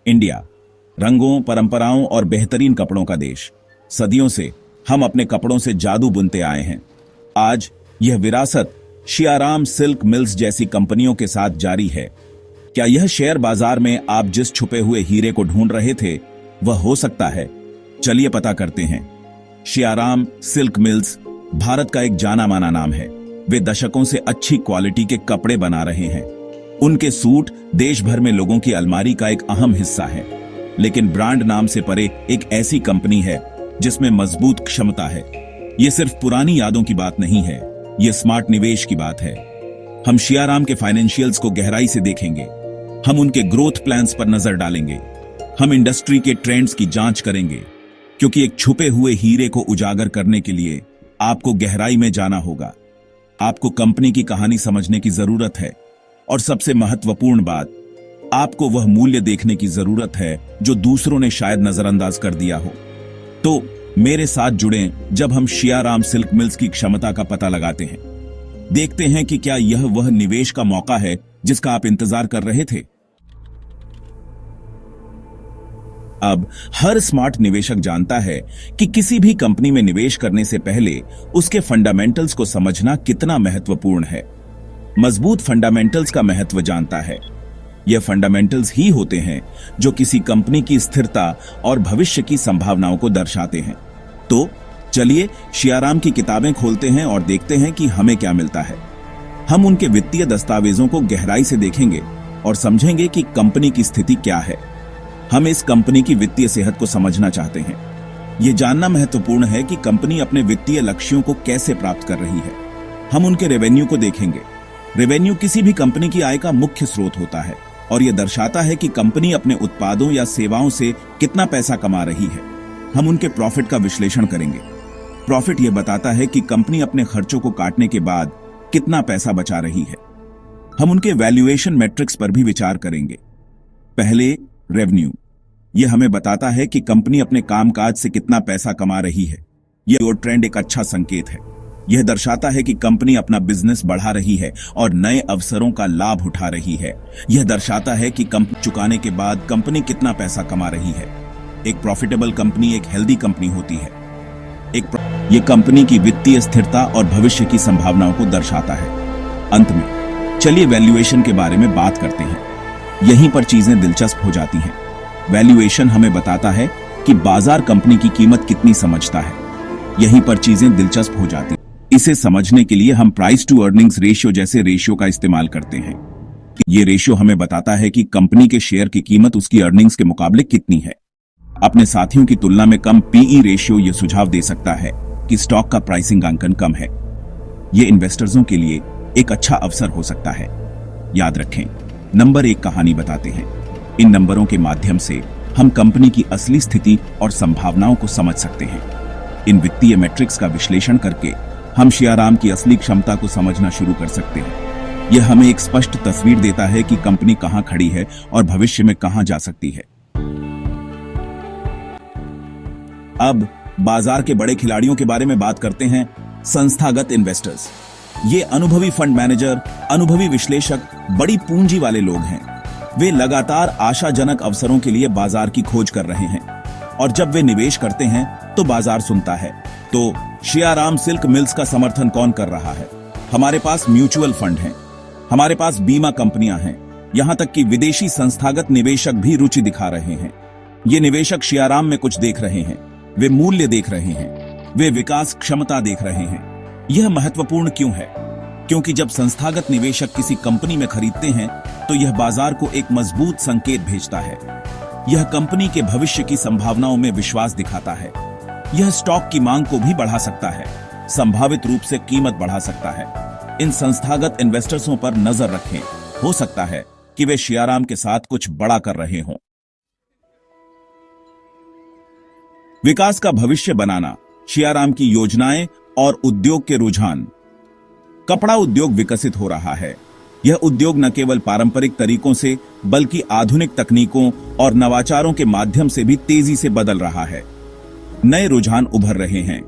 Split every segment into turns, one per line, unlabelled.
India, रंगों, परंपराओं और बेहतरीन कपड़ों का देश। सदियों से हम अपने कपड़ों से जादू बुनते आए हैं। आज यह विरासत शियाराम सिल्क मिल्स जैसी कंपनियों के साथ जारी है। क्या यह शेयर बाजार में आप जिस छुपे हुए हीरे को ढूंढ रहे थे वह हो सकता है? चलिए पता करते हैं। शियाराम सिल्क मिल्स भारत का एक जाना माना नाम है। वे दशकों से अच्छी क्वालिटी के कपड़े बना रहे हैं। उनके सूट देश भर में लोगों की अलमारी का एक अहम हिस्सा है। लेकिन ब्रांड नाम से परे एक ऐसी कंपनी है जिसमें मजबूत क्षमता है। यह सिर्फ पुरानी यादों की बात नहीं है, यह स्मार्ट निवेश की बात है। हम शियाराम के फाइनेंशियल्स को गहराई से देखेंगे। हम उनके ग्रोथ प्लान्स पर नजर डालेंगे। हम इंडस्ट्री के ट्रेंड्स की जांच करेंगे, क्योंकि एक छुपे हुए हीरे को उजागर करने के लिए आपको गहराई में जाना होगा। आपको कंपनी की कहानी समझने की जरूरत है, और सबसे महत्वपूर्ण बात, आपको वह मूल्य देखने की जरूरत है जो दूसरों ने शायद नजरअंदाज कर दिया हो। तो मेरे साथ जुड़ें जब हम शियाराम सिल्क मिल्स की क्षमता का पता लगाते हैं। देखते हैं कि क्या यह वह निवेश का मौका है जिसका आप इंतजार कर रहे थे। अब हर स्मार्ट निवेशक जानता है कि किसी भी कंपनी में निवेश करने से पहले उसके फंडामेंटल्स को समझना कितना महत्वपूर्ण है। मजबूत फंडामेंटल्स का महत्व जानता है। यह फंडामेंटल्स ही होते हैं जो किसी कंपनी की स्थिरता और भविष्य की संभावनाओं को दर्शाते हैं। तो चलिए शियाराम की किताबें खोलते हैं और देखते हैं कि हमें क्या मिलता है। हम उनके वित्तीय दस्तावेजों को गहराई से देखेंगे और समझेंगे कि कंपनी की स्थिति क्या है। हम इस कंपनी की वित्तीय सेहत को समझना चाहते हैं। यह जानना महत्वपूर्ण है कि कंपनी अपने वित्तीय लक्ष्यों को कैसे प्राप्त कर रही है। हम उनके रेवेन्यू को देखेंगे। रेवेन्यू किसी भी कंपनी की आय का मुख्य स्रोत होता है और यह दर्शाता है कि कंपनी अपने उत्पादों या सेवाओं से कितना पैसा कमा रही है। हम उनके प्रॉफिट का विश्लेषण करेंगे। प्रॉफिट यह बताता है कि कंपनी अपने खर्चों को काटने के बाद कितना पैसा बचा रही है। हम उनके वैल्यूएशन मैट्रिक्स पर भी विचार करेंगे। पहले रेवेन्यू, यह हमें बताता है कि कंपनी अपने कामकाज से कितना पैसा कमा रही है। यह ट्रेंड एक अच्छा संकेत है। यह दर्शाता है कि कंपनी अपना बिजनेस बढ़ा रही है और नए अवसरों का लाभ उठा रही है। यह दर्शाता है कि कंपनी चुकाने के बाद कंपनी कितना पैसा कमा रही है। एक प्रॉफिटेबल कंपनी एक हेल्दी कंपनी होती है। यह कंपनी की वित्तीय स्थिरता और भविष्य की संभावनाओं को दर्शाता है। अंत में चलिए वैल्यूएशन के बारे में बात करते हैं। यहीं पर चीजें दिलचस्प हो जाती हैं। वैल्यूएशन हमें बताता है कि बाजार कंपनी की कीमत कितनी समझता है। यहीं पर चीजें दिलचस्प हो जाती हैं। इसे समझने के लिए हम प्राइस टू अर्निंग्स रेशियो जैसे रेशियो का इस्तेमाल करते हैं। ये रेशियो हमें बताता है कि कंपनी के शेयर की कीमत उसकी अर्निंग्स के मुकाबले कितनी है। अपने साथियों की तुलना में कम पीई रेशियो यह सुझाव दे सकता है कि स्टॉक का प्राइसिंग अंकन कम है। यह इन्वेस्टर्सों के लिए एक अच्छा अवसर हो सकता है। याद रखें, नंबर एक कहानी बताते हैं। इन नंबरों के माध्यम से हम कंपनी की असली स्थिति और संभावनाओं को समझ सकते हैं। इन वित्तीय मैट्रिक्स का विश्लेषण करके हम शियाराम की असली क्षमता को समझना शुरू कर सकते हैं। यह हमें एक स्पष्ट तस्वीर देता है कि कंपनी कहां खड़ी है और भविष्य में कहां जा सकती है। अब बाजार के बड़े खिलाड़ियों के बारे में बात करते हैं। संस्थागत इन्वेस्टर्स, ये अनुभवी फंड मैनेजर, अनुभवी विश्लेषक, बड़ी पूंजी वाले लोग हैं। वे लगातार आशाजनक अवसरों के लिए बाजार की खोज कर रहे हैं और जब वे निवेश करते हैं तो बाजार सुनता है। तो शियाराम सिल्क मिल्स का समर्थन कौन कर रहा है? हमारे पास म्यूचुअल फंड हैं, हमारे पास बीमा कंपनियां हैं, यहां तक कि विदेशी संस्थागत निवेशक भी रुचि दिखा रहे हैं। ये निवेशक शियाराम में कुछ देख रहे हैं। वे मूल्य देख रहे हैं, वे विकास क्षमता देख रहे हैं। यह महत्वपूर्ण क्यों है? क्योंकि जब संस्थागत निवेशक किसी कंपनी में खरीदते हैं तो यह बाजार को एक मजबूत संकेत भेजता है। यह कंपनी के भविष्य की संभावनाओं में विश्वास दिखाता है। यह स्टॉक की मांग को भी बढ़ा सकता है, संभावित रूप से कीमत बढ़ा सकता है। इन संस्थागत इन्वेस्टर्सों पर नजर रखें। हो सकता है कि वे शियाराम के साथ कुछ बड़ा कर रहे हों। विकास का भविष्य बनाना, शियाराम की योजनाएं और उद्योग के रुझान। कपड़ा उद्योग विकसित हो रहा है। यह उद्योग न केवल पारंपरिक तरीकों से बल्कि आधुनिक तकनीकों और नवाचारों के माध्यम से भी तेजी से बदल रहा है। नए रुझान उभर रहे हैं।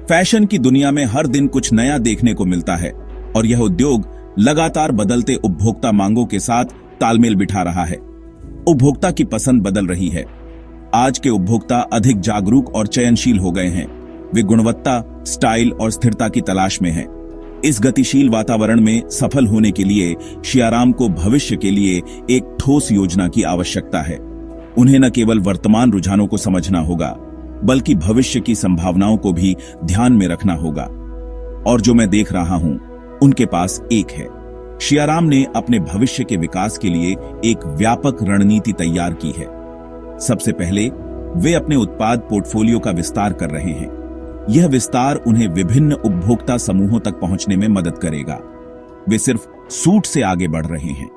फैशन की दुनिया में हर दिन कुछ नया देखने को मिलता है और यह उद्योग लगातार बदलते उपभोक्ता मांगों के साथ तालमेल बिठा रहा है। उपभोक्ता की पसंद बदल रही है। आज के उपभोक्ता अधिक जागरूक और चयनशील हो गए हैं। वे गुणवत्ता, स्टाइल और स्थिरता की तलाश में हैं। इस गतिशील वातावरण में सफल होने के लिए शियाराम को भविष्य के लिए एक ठोस योजना की आवश्यकता है। उन्हें न केवल वर्तमान रुझानों को समझना होगा, बल्कि भविष्य की संभावनाओं को भी ध्यान में रखना होगा। और जो मैं देख रहा हूं, उनके पास एक है। शियाराम ने अपने भविष्य के विकास के लिए एक व्यापक रणनीति तैयार की है। सबसे पहले वे अपने उत्पाद पोर्टफोलियो का विस्तार कर रहे हैं। यह विस्तार उन्हें विभिन्न उपभोक्ता समूहों तक पहुंचने में मदद करेगा। वे सिर्फ सूट से आगे बढ़ रहे हैं।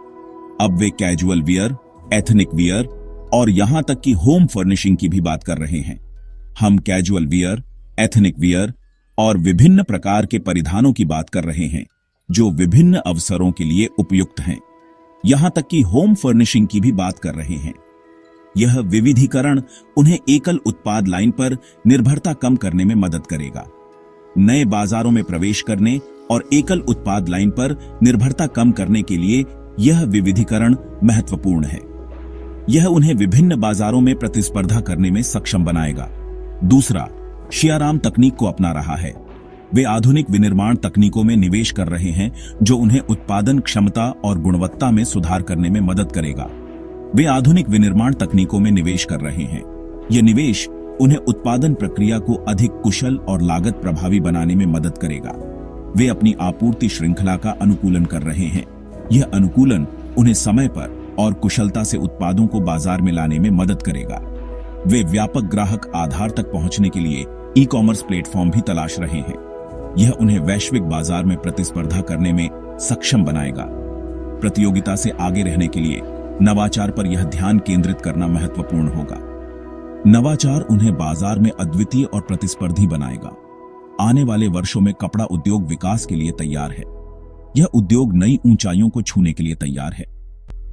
अब वे कैजुअल वियर, एथनिक वियर और यहां तक कि होम फर्निशिंग की भी बात कर रहे हैं। हम कैजुअल वियर, एथनिक वियर और विभिन्न प्रकार के परिधानों की बात कर रहे हैं जो विभिन्न अवसरों के लिए उपयुक्त हैं। यहां तक कि होम फर्निशिंग की भी बात कर रहे हैं। यह विविधीकरण उन्हें एकल उत्पाद लाइन पर निर्भरता कम करने में मदद करेगा। नए बाजारों में प्रवेश करने और एकल उत्पाद लाइन पर निर्भरता कम करने के लिए यह विविधीकरण महत्वपूर्ण है। यह उन्हें विभिन्न बाजारों में प्रतिस्पर्धा करने में सक्षम बनाएगा। दूसरा, शियाराम तकनीक को अपना रहा है। वे आधुनिक विनिर्माण तकनीकों में निवेश कर रहे हैं जो उन्हें उत्पादन क्षमता और गुणवत्ता में सुधार करने में मदद करेगा। वे आधुनिक विनिर्माण तकनीकों में निवेश कर रहे हैं। यह निवेश उन्हें उत्पादन प्रक्रिया को अधिक कुशल और लागत प्रभावी बनाने में मदद करेगा। वे अपनी आपूर्ति श्रृंखला का अनुकूलन कर रहे हैं। यह अनुकूलन उन्हें समय पर और कुशलता से उत्पादों को बाजार में लाने में मदद करेगा। वे व्यापक ग्राहक आधार तक पहुंचने के लिए ई-कॉमर्स प्लेटफॉर्म भी तलाश रहे हैं। यह उन्हें वैश्विक बाजार में प्रतिस्पर्धा करने में सक्षम बनाएगा। प्रतियोगिता से आगे रहने के लिए नवाचार पर यह ध्यान केंद्रित करना महत्वपूर्ण होगा। नवाचार उन्हें बाजार में अद्वितीय और प्रतिस्पर्धी बनाएगा। आने वाले वर्षों में कपड़ा उद्योग विकास के लिए तैयार है। यह उद्योग नई ऊंचाइयों को छूने के लिए तैयार है।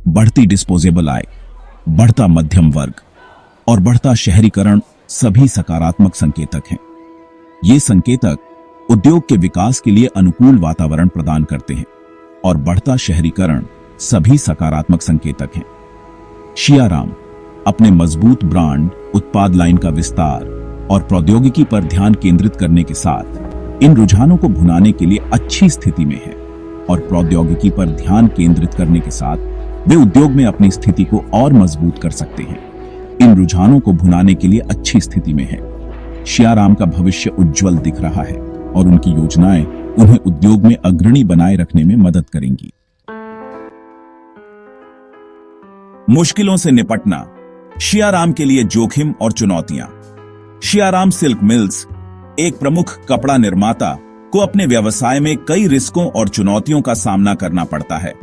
बढ़ती डिस्पोजेबल आय, बढ़ता मध्यम वर्ग और बढ़ता शहरीकरण सभी सकारात्मक संकेतक हैं। ये संकेतक उद्योग के विकास के लिए अनुकूल वातावरण प्रदान करते हैं और बढ़ता शहरीकरण सभी सकारात्मक संकेतक हैं। शियाराम अपने मजबूत ब्रांड, उत्पाद लाइन का विस्तार और प्रौद्योगिकी पर ध्यान केंद्रित करने के साथ इन रुझानों को भुनाने के लिए अच्छी स्थिति में है। और प्रौद्योगिकी पर ध्यान केंद्रित करने के साथ वे उद्योग में अपनी स्थिति को और मजबूत कर सकते हैं। इन रुझानों को भुनाने के लिए अच्छी स्थिति में है। शियाराम का भविष्य उज्जवल दिख रहा है और उनकी योजनाएं उन्हें उद्योग में अग्रणी बनाए रखने में मदद करेंगी। मुश्किलों से निपटना, शियाराम के लिए जोखिम और चुनौतियां। शियाराम सिल्क मिल्स, एक प्रमुख कपड़ा निर्माता, को अपने व्यवसाय में कई रिस्कों और चुनौतियों का सामना करना पड़ता है।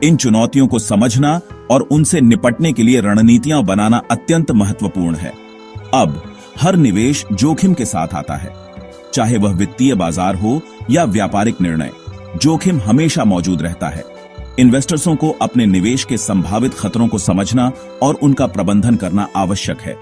इन चुनौतियों को समझना और उनसे निपटने के लिए रणनीतियां बनाना अत्यंत महत्वपूर्ण है। अब हर निवेश जोखिम के साथ आता है, चाहे वह वित्तीय बाजार हो या व्यापारिक निर्णय। जोखिम हमेशा मौजूद रहता है। इन्वेस्टर्सों को अपने निवेश के संभावित खतरों को समझना और उनका प्रबंधन करना आवश्यक है।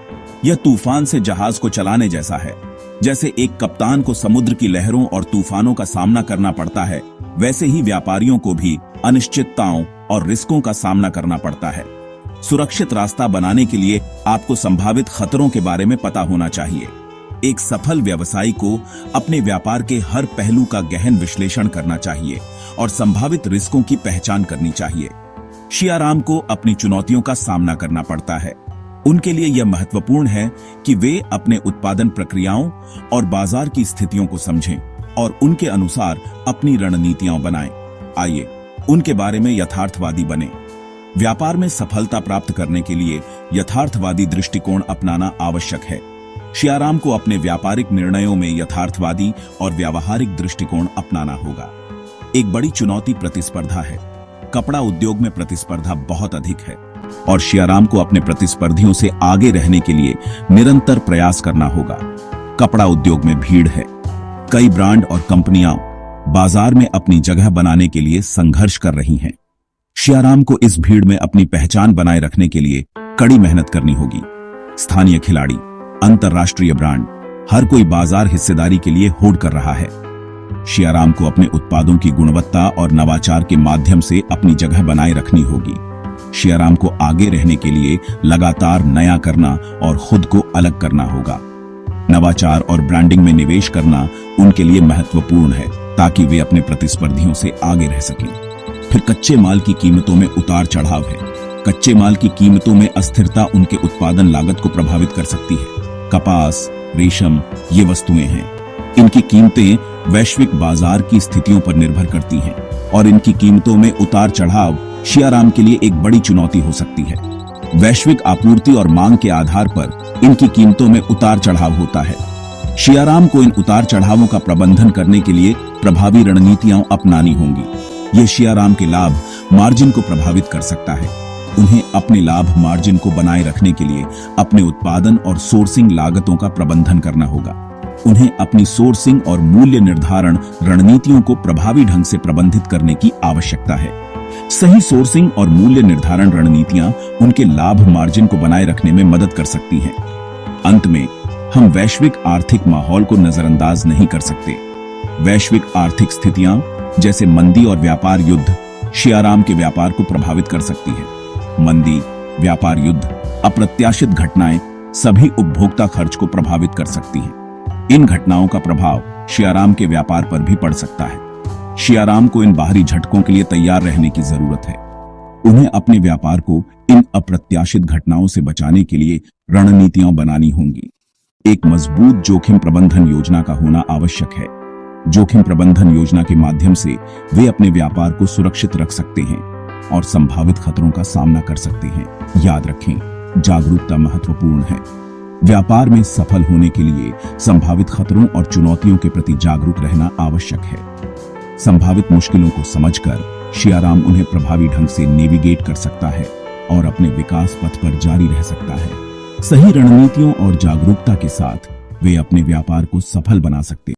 यह तूफान से जहाज को चलाने जैसा है। जैसे एक कप्तान को समुद्र की लहरों और तूफानों का सामना करना पड़ता है, वैसे ही व्यापारियों को भी अनिश्चितताओं और रिस्कों का सामना करना पड़ता है। सुरक्षित रास्ता बनाने के लिए आपको संभावित खतरों के बारे में पता होना चाहिए। एक सफल व्यवसायी को अपने व्यापार के हर पहलू का गहन विश्लेषण करना चाहिए और संभावित रिस्कों की पहचान करनी चाहिए। शियाराम को अपनी चुनौतियों का सामना करना पड़ता है। उनके लिए यह महत्वपूर्ण है कि वे अपने उत्पादन प्रक्रियाओं और बाजार की स्थितियों को समझें और उनके अनुसार अपनी रणनीतियां बनाएं। आइए उनके बारे में यथार्थवादी बने। व्यापार में सफलता प्राप्त करने के लिए यथार्थवादी दृष्टिकोण अपनाना आवश्यक है। शियाराम को अपने व्यापारिक निर्णयों में यथार्थवादी और व्यावहारिक दृष्टिकोण अपनाना होगा। एक बड़ी चुनौती प्रतिस्पर्धा है। कपड़ा उद्योग में प्रतिस्पर्धा बहुत अधिक है और शियाराम को अपने प्रतिस्पर्धियों से आगे रहने के लिए निरंतर प्रयास करना होगा। कपड़ा उद्योग में भीड़ है। कई ब्रांड और कंपनियां बाजार में अपनी जगह बनाने के लिए संघर्ष कर रही हैं। शियाराम को इस भीड़ में अपनी पहचान बनाए रखने के लिए कड़ी मेहनत करनी होगी। स्थानीय खिलाड़ी, अंतर्राष्ट्रीय ब्रांड, हर कोई बाजार हिस्सेदारी के लिए होड़ कर रहा है। शियाराम को अपने उत्पादों की गुणवत्ता और नवाचार के माध्यम से अपनी जगह बनाए रखनी होगी। सियाराम को आगे रहने के लिए लगातार नया करना और खुद को अलग करना होगा। नवाचार और ब्रांडिंग में निवेश करना उनके लिए महत्वपूर्ण है ताकि वे अपने प्रतिस्पर्धियों से आगे रह सकें। फिर कच्चे माल की कीमतों में उतार चढ़ाव है। कच्चे माल की कीमतों में अस्थिरता उनके उत्पादन लागत को प्रभावित कर सकती है। कपास, रेशम ये वस्तुएं हैं। इनकी कीमतें वैश्विक बाजार की स्थितियों पर निर्भर करती हैं और इनकी कीमतों में उतार चढ़ाव सियाराम के लिए एक बड़ी चुनौती हो सकती है। वैश्विक आपूर्ति और मांग के आधार पर इनकी कीमतों में उतार चढ़ाव होता है। सियाराम को इन उतार चढ़ावों का प्रबंधन करने के लिए प्रभावी रणनीतियां अपनानी होंगी। ये सियाराम के लाभ मार्जिन को प्रभावित कर सकता है। उन्हें अपने लाभ मार्जिन को बनाए रखने के लिए अपने उत्पादन और सोर्सिंग लागतों का प्रबंधन करना होगा। उन्हें अपनी सोर्सिंग और मूल्य निर्धारण रणनीतियों को प्रभावी ढंग से प्रबंधित करने की आवश्यकता है। सही सोर्सिंग और मूल्य निर्धारण रणनीतियां उनके लाभ मार्जिन को बनाए रखने में मदद कर सकती हैं। अंत में हम वैश्विक आर्थिक माहौल को नजरअंदाज नहीं कर सकते। वैश्विक आर्थिक स्थितियां जैसे मंदी और व्यापार युद्ध सियाराम के व्यापार को प्रभावित कर सकती है। मंदी, व्यापार युद्ध, अप्रत्याशित घटनाएं सभी उपभोक्ता खर्च को प्रभावित कर सकती हैं। इन घटनाओं का प्रभाव सियाराम के व्यापार पर भी पड़ सकता है। सियाराम को इन बाहरी झटकों के लिए तैयार रहने की जरूरत है। उन्हें अपने व्यापार को इन अप्रत्याशित घटनाओं से बचाने के लिए रणनीतियां बनानी होंगी। एक मजबूत जोखिम प्रबंधन योजना का होना आवश्यक है। जोखिम प्रबंधन योजना के माध्यम से वे अपने व्यापार को सुरक्षित रख सकते हैं और संभावित खतरों का सामना कर सकते हैं। याद रखें, जागरूकता महत्वपूर्ण है। व्यापार में सफल होने के लिए संभावित खतरों और चुनौतियों के प्रति जागरूक रहना आवश्यक है। संभावित मुश्किलों को समझकर सियाराम उन्हें प्रभावी ढंग से नेविगेट कर सकता है और अपने विकास पथ पर जारी रह सकता है। सही रणनीतियों और जागरूकता के साथ वे अपने व्यापार को सफल बना सकते हैं।